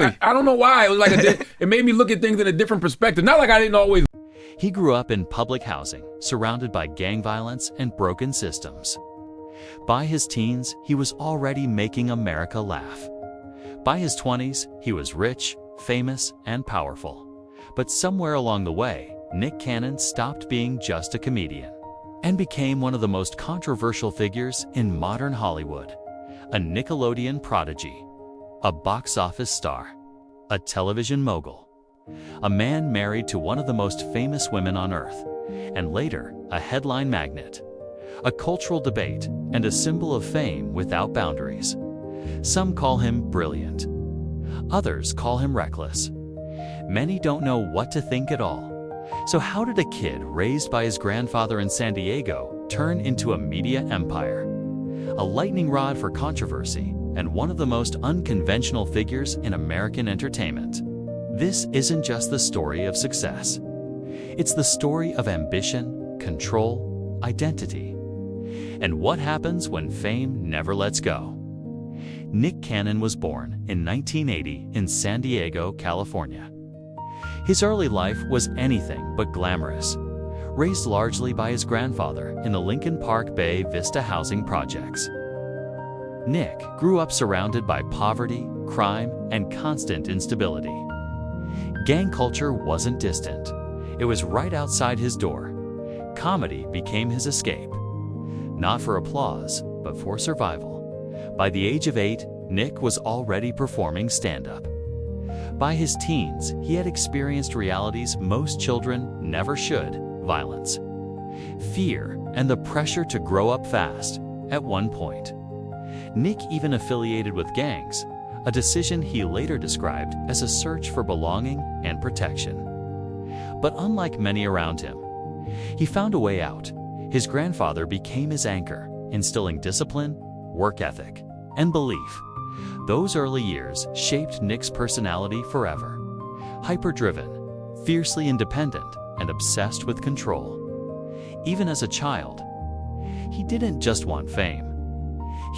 I don't know why. It was like it made me look at things in a different perspective. Not like I didn't always. He grew up in public housing, surrounded by gang violence and broken systems. By his teens, he was already making America laugh. By his 20s, he was rich, famous, and powerful. But somewhere along the way, Nick Cannon stopped being just a comedian and became one of the most controversial figures in modern Hollywood. A Nickelodeon prodigy, a box office star, a television mogul, a man married to one of the most famous women on earth, and later a headline magnet, a cultural debate, and a symbol of fame without boundaries. Some call him brilliant. Others call him reckless. Many don't know what to think at all. So how did a kid raised by his grandfather in San Diego turn into a media empire? A lightning rod for controversy and one of the most unconventional figures in American entertainment. This isn't just the story of success. It's the story of ambition, control, identity, and what happens when fame never lets go. Nick Cannon was born in 1980 in San Diego, California. His early life was anything but glamorous. Raised largely by his grandfather in the Lincoln Park Bay Vista housing projects, Nick grew up surrounded by poverty, crime, and constant instability. Gang culture wasn't distant. It was right outside his door. Comedy became his escape. Not for applause, but for survival. By the age of 8, Nick was already performing stand-up. By his teens, he had experienced realities most children never should: violence, fear, and the pressure to grow up fast. At one point, Nick even affiliated with gangs, a decision he later described as a search for belonging and protection. But unlike many around him, he found a way out. His grandfather became his anchor, instilling discipline, work ethic, and belief. Those early years shaped Nick's personality forever. Hyper-driven, fiercely independent, and obsessed with control. Even as a child, he didn't just want fame.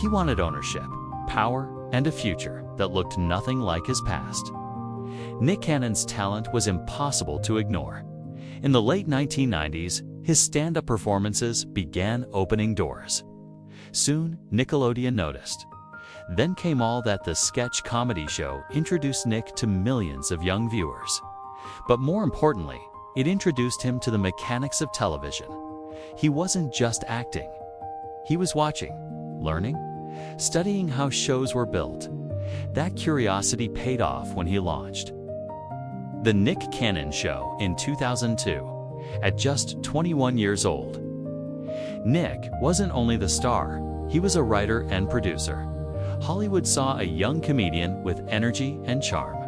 He wanted ownership, power, and a future that looked nothing like his past. Nick Cannon's talent was impossible to ignore. In the late 1990s, his stand-up performances began opening doors. Soon, Nickelodeon noticed. Then came All That, the sketch comedy show introduced Nick to millions of young viewers. But more importantly, it introduced him to the mechanics of television. He wasn't just acting. He was watching, learning, studying how shows were built. That curiosity paid off when he launched The Nick Cannon Show in 2002, at just 21 years old. Nick wasn't only the star, he was a writer and producer. Hollywood saw a young comedian with energy and charm.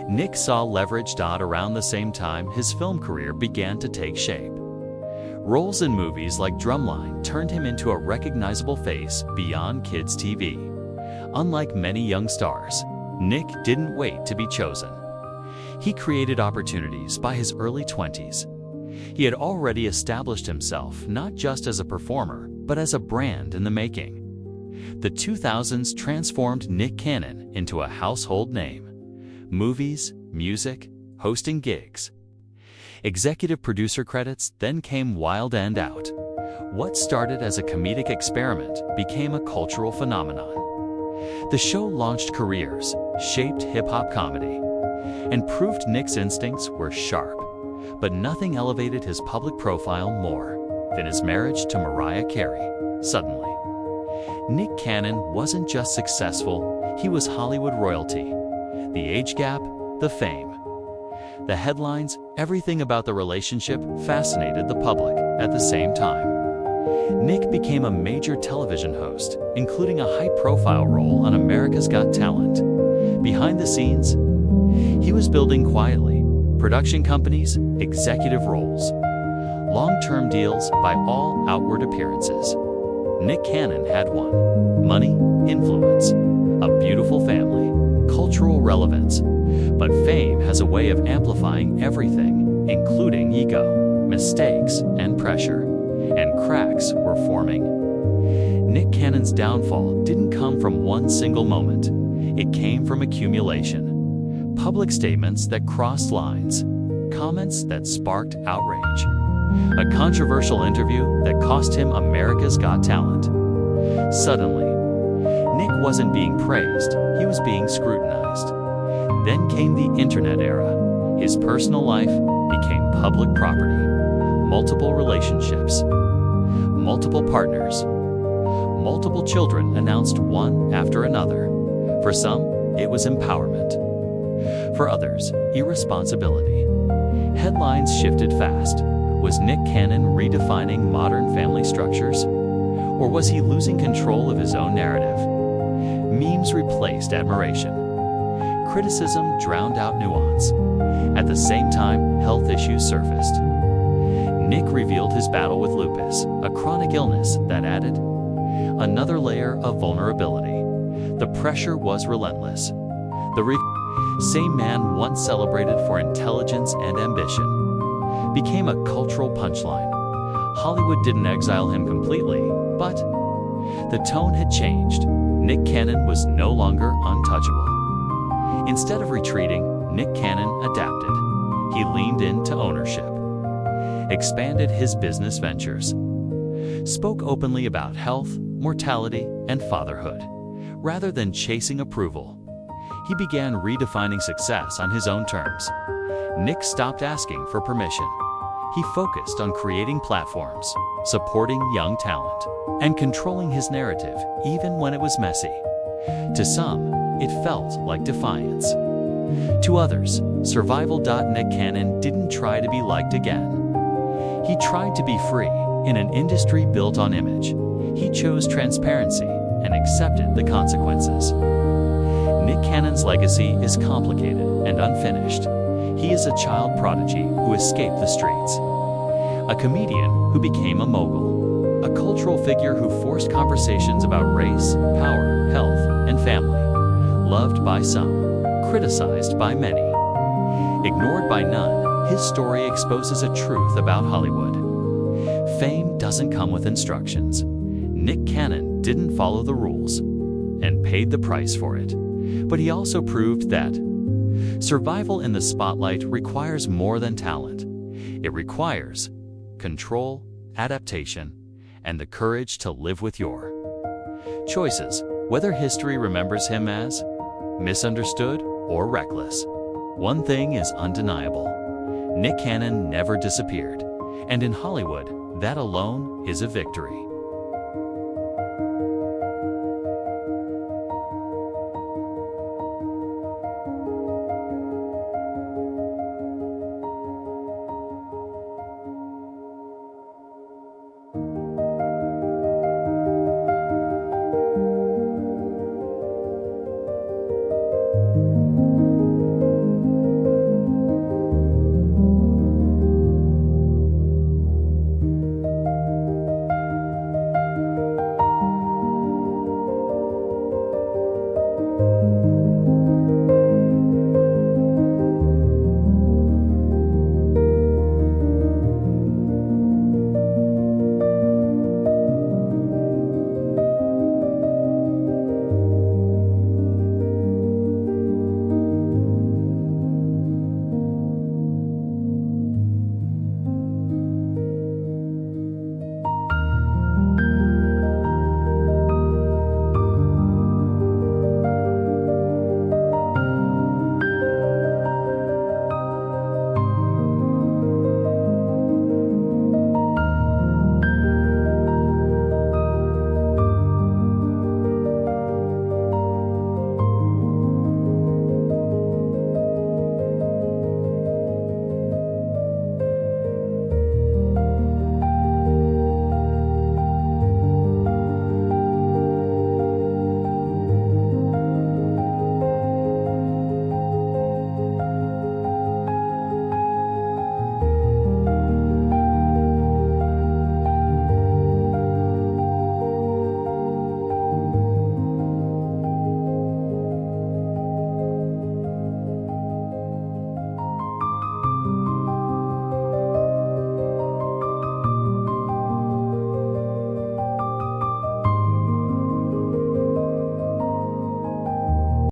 Nick saw leverage. Around the same time, his film career began to take shape. Roles in movies like Drumline turned him into a recognizable face beyond kids' TV. Unlike many young stars, Nick didn't wait to be chosen. He created opportunities by his early 20s. He had already established himself not just as a performer, but as a brand in the making. The 2000s transformed Nick Cannon into a household name. Movies, music, hosting gigs. Executive producer credits then came Wild and Out. What started as a comedic experiment became a cultural phenomenon. The show launched careers, shaped hip-hop comedy, and proved Nick's instincts were sharp. But nothing elevated his public profile more than his marriage to Mariah Carey. Suddenly, Nick Cannon wasn't just successful, he was Hollywood royalty. The age gap, the fame, the headlines, everything about the relationship fascinated the public at the same time. Nick became a major television host, including a high-profile role on America's Got Talent. Behind the scenes, he was building quietly. Production companies, executive roles, long-term deals by all outward appearances. Nick Cannon had one: money, influence, a beautiful family, cultural relevance. But fame has a way of amplifying everything, including ego, mistakes, and pressure. And cracks were forming. Nick Cannon's downfall didn't come from one single moment. It came from accumulation. Public statements that crossed lines, comments that sparked outrage, a controversial interview that cost him America's Got Talent. Suddenly, Nick wasn't being praised, he was being scrutinized. Then came the internet era. His personal life became public property. Multiple relationships, multiple partners, multiple children announced one after another. For some, it was empowerment. For others, irresponsibility. Headlines shifted fast. Was Nick Cannon redefining modern family structures? Or was he losing control of his own narrative? Memes replaced admiration. Criticism drowned out nuance. At the same time, health issues surfaced. Nick revealed his battle with lupus, a chronic illness that added another layer of vulnerability. The pressure was relentless. The same man once celebrated for intelligence and ambition became a cultural punchline. Hollywood didn't exile him completely, but the tone had changed. Nick Cannon was no longer untouchable. Instead of retreating, Nick Cannon adapted. He leaned into ownership, expanded his business ventures, spoke openly about health, mortality, and fatherhood. Rather than chasing approval, he began redefining success on his own terms. Nick stopped asking for permission. He focused on creating platforms, supporting young talent, and controlling his narrative even when it was messy. To some, it felt like defiance. To others, Survival.Nick Cannon didn't try to be liked again. He tried to be free in an industry built on image. He chose transparency and accepted the consequences. Nick Cannon's legacy is complicated and unfinished. He is a child prodigy who escaped the streets, a comedian who became a mogul, a cultural figure who forced conversations about race, power, health, and family, loved by some, criticized by many, ignored by none. His story exposes a truth about Hollywood. Fame doesn't come with instructions. Nick Cannon didn't follow the rules and paid the price for it. But he also proved that survival in the spotlight requires more than talent. It requires control, adaptation, and the courage to live with your choices, whether history remembers him as misunderstood or reckless. One thing is undeniable. Nick Cannon never disappeared, and in Hollywood, that alone is a victory.